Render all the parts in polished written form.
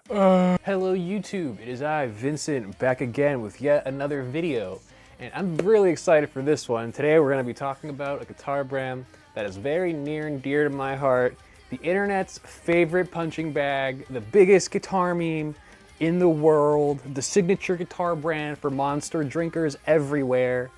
Hello YouTube, it is I, Vincent, back again with yet another video. And I'm really excited for this one. Today we're going to be talking about a guitar brand that is very near and dear to my heart. The internet's favorite punching bag, the biggest guitar meme in the world, the signature guitar brand for monster drinkers everywhere.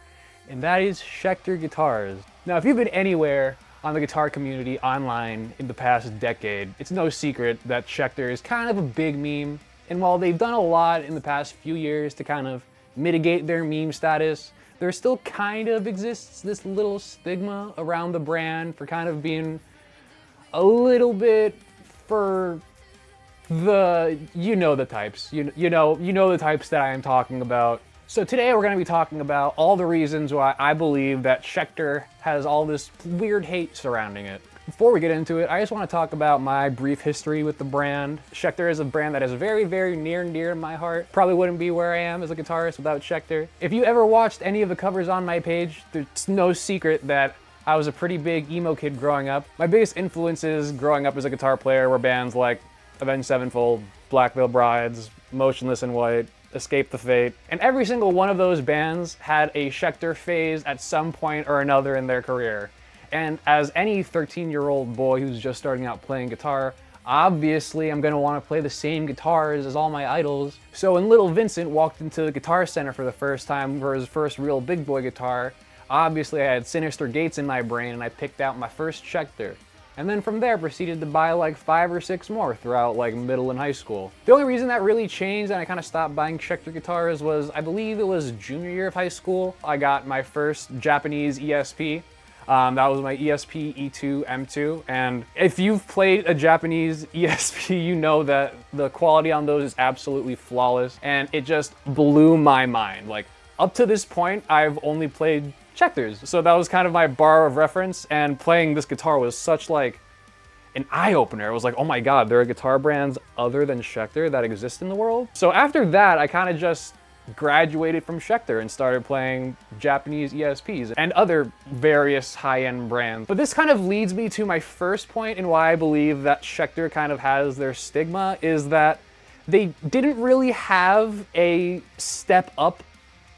And that is Schecter guitars. Now if you've been anywhere on the guitar community online in the past decade, it's no secret that Schecter is kind of a big meme. And while they've done a lot in the past few years to kind of mitigate their meme status, there still kind of exists this little stigma around the brand for kind of being a little bit for the, you know the types, you know the types that I am talking about. So today we're going to be talking about all the reasons why I believe that Schecter has all this weird hate surrounding it. Before we get into it, I just want to talk about my brief history with the brand. Schecter is a brand that is very, very near and dear to my heart. Probably wouldn't be where I am as a guitarist without Schecter. If you ever watched any of the covers on my page, it's no secret that I was a pretty big emo kid growing up. My biggest influences growing up as a guitar player were bands like Avenged Sevenfold, Black Veil Brides, Motionless in White, Escape the Fate, and every single one of those bands had a Schecter phase at some point or another in their career. And as any 13-year-old boy who's just starting out playing guitar, obviously I'm going to want to play the same guitars as all my idols. So when little Vincent walked into the Guitar Center for the first time for his first real big boy guitar, obviously I had Sinister Gates in my brain and I picked out my first Schecter. And then from there proceeded to buy like 5 or 6 more throughout like middle and high school. The only reason that really changed and I kind of stopped buying Schecter guitars was, I believe it was junior year of high school. I got my first Japanese ESP. That was my ESP E2 M2. And if you've played a Japanese ESP, you know that the quality on those is absolutely flawless. And it just blew my mind. Like up to this point, I've only played Schecters. So that was kind of my bar of reference, and playing this guitar was such like an eye-opener. It was like, oh my god, there are guitar brands other than Schecter that exist in the world. So after that, I kind of just graduated from Schecter and started playing Japanese ESPs and other various high-end brands. But this kind of leads me to my first point in why I believe that Schecter kind of has their stigma, is that they didn't really have a step up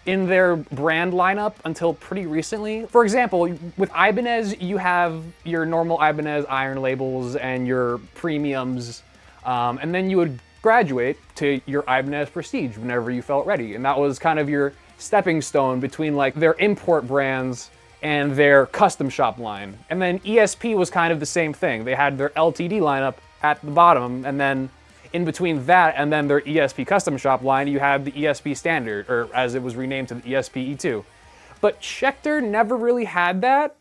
in their brand lineup until pretty recently. For example, with Ibanez, you have your normal Ibanez iron labels and your premiums, and then you would graduate to your Ibanez Prestige whenever you felt ready. And that was kind of your stepping stone between like their import brands and their custom shop line. And then ESP was kind of the same thing. They had their LTD lineup at the bottom, and then in between that and then their ESP custom shop line, you have the ESP standard, or as it was renamed to the ESP E2. But Schecter never really had that.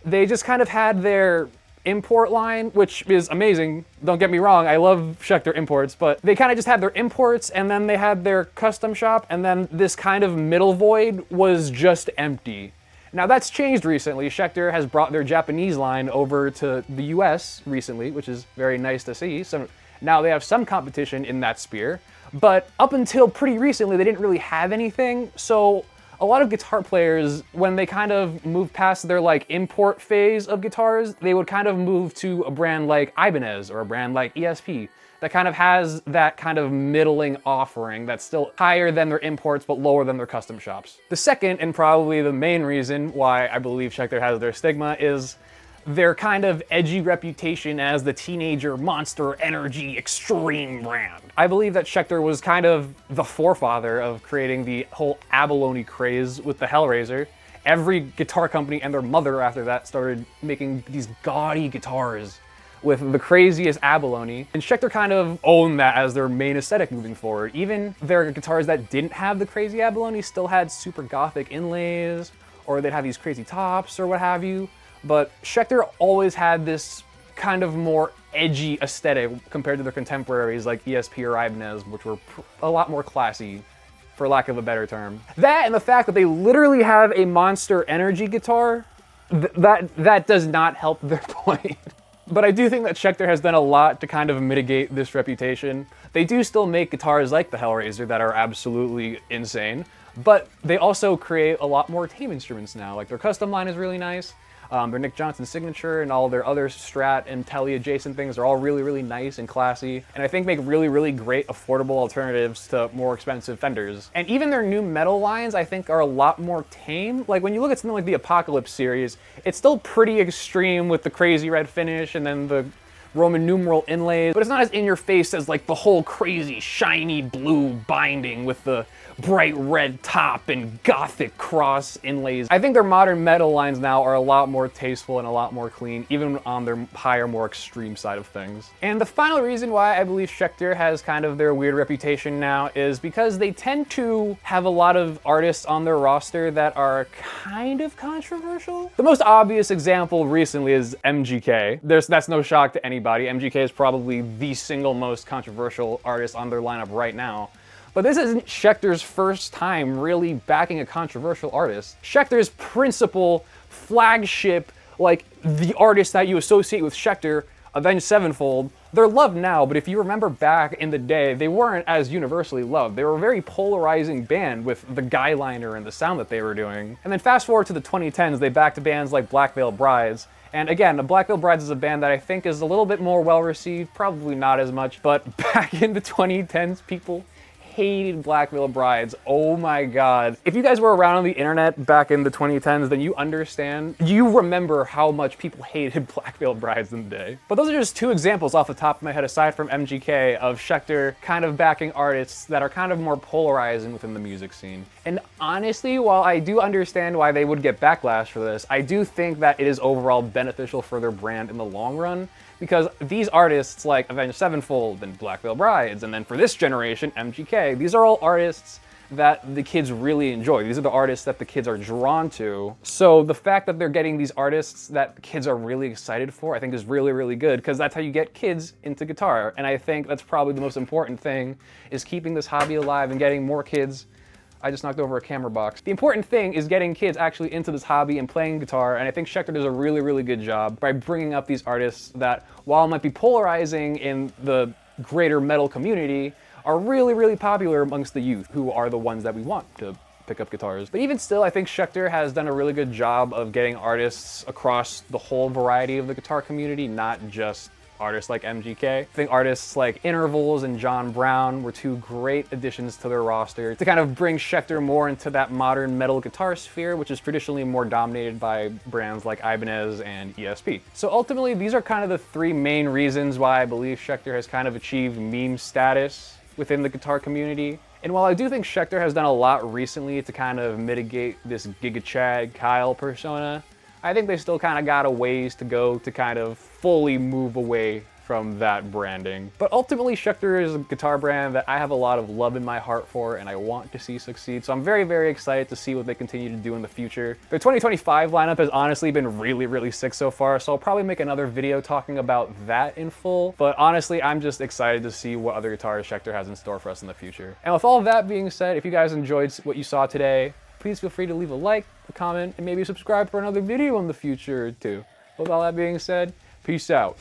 They just kind of had their import line, which is amazing. Don't get me wrong, I love Schecter imports, but they kind of just had their imports, and then they had their custom shop, and then this kind of middle void was just empty. Now that's changed recently. Schecter has brought their Japanese line over to the US recently, which is very nice to see. So now they have some competition in that sphere, but up until pretty recently, they didn't really have anything. So a lot of guitar players, when they kind of moved past their like import phase of guitars, they would kind of move to a brand like Ibanez or a brand like ESP that kind of has that kind of middling offering that's still higher than their imports but lower than their custom shops. The second, and probably the main reason why I believe Schecter has their stigma, is their kind of edgy reputation as the teenager monster energy extreme brand. I believe that Schecter was kind of the forefather of creating the whole abalone craze with the Hellraiser. Every guitar company and their mother after that started making these gaudy guitars with the craziest abalone. And Schecter kind of owned that as their main aesthetic moving forward. Even their guitars that didn't have the crazy abalone still had super gothic inlays, or they'd have these crazy tops or what have you. But Schecter always had this kind of more edgy aesthetic compared to their contemporaries like ESP or Ibanez, which were a lot more classy, for lack of a better term. That and the fact that they literally have a monster energy guitar, that does not help their point. But I do think that Schecter has done a lot to kind of mitigate this reputation. They do still make guitars like the Hellraiser that are absolutely insane, but they also create a lot more tame instruments now. Like their custom line is really nice. Their Nick Johnson signature and all their other Strat and Tele adjacent things are all really, really nice and classy, and I think make really, really great affordable alternatives to more expensive Fenders. And even their new metal lines, I think, are a lot more tame. Like when you look at something like the Apocalypse series, it's still pretty extreme with the crazy red finish and then the Roman numeral inlays, but it's not as in your face as like the whole crazy shiny blue binding with the bright red top and gothic cross inlays. I think their modern metal lines now are a lot more tasteful and a lot more clean, even on their higher, more extreme side of things. And the final reason why I believe Schecter has kind of their weird reputation now is because they tend to have a lot of artists on their roster that are kind of controversial. The most obvious example recently is MGK. That's no shock to anybody. MGK is probably the single most controversial artist on their lineup right now. But this isn't Schecter's first time really backing a controversial artist. Schecter's principal flagship, like the artist that you associate with Schecter, Avenged Sevenfold, they're loved now, but if you remember back in the day, they weren't as universally loved. They were a very polarizing band with the guy liner and the sound that they were doing. And then fast forward to the 2010s, they backed bands like Black Veil Brides. And again, the Black Veil Brides is a band that I think is a little bit more well-received, probably not as much, but back in the 2010s, people hated Black Veil Brides. Oh my god. If you guys were around on the internet back in the 2010s, then you understand, you remember how much people hated Black Veil Brides in the day. But those are just two examples off the top of my head, aside from MGK, of Schecter kind of backing artists that are kind of more polarizing within the music scene. And honestly, while I do understand why they would get backlash for this, I do think that it is overall beneficial for their brand in the long run, because these artists like Avenged Sevenfold and Black Veil Brides, and then for this generation, MGK, these are all artists that the kids really enjoy. These are the artists that the kids are drawn to. So the fact that they're getting these artists that the kids are really excited for, I think is really, really good, because that's how you get kids into guitar. And I think that's probably the most important thing, is keeping this hobby alive and getting more kids. I just knocked over a camera box. The important thing is getting kids actually into this hobby and playing guitar, and I think Schecter does a really, really good job by bringing up these artists that, while might be polarizing in the greater metal community, are really, really popular amongst the youth, who are the ones that we want to pick up guitars. But even still, I think Schecter has done a really good job of getting artists across the whole variety of the guitar community, not just artists like MGK. I think artists like Intervals and John Brown were two great additions to their roster to kind of bring Schecter more into that modern metal guitar sphere, which is traditionally more dominated by brands like Ibanez and ESP. So ultimately, these are kind of the three main reasons why I believe Schecter has kind of achieved meme status within the guitar community. And while I do think Schecter has done a lot recently to kind of mitigate this Giga Chad Kyle persona, I think they still kind of got a ways to go to kind of fully move away from that branding. But ultimately, Schecter is a guitar brand that I have a lot of love in my heart for and I want to see succeed. So I'm very, very excited to see what they continue to do in the future. Their 2025 lineup has honestly been really, really sick so far, so I'll probably make another video talking about that in full. But honestly, I'm just excited to see what other guitars Schecter has in store for us in the future. And with all of that being said, if you guys enjoyed what you saw today, please feel free to leave a like, a comment, and maybe subscribe for another video in the future too. With all that being said, peace out.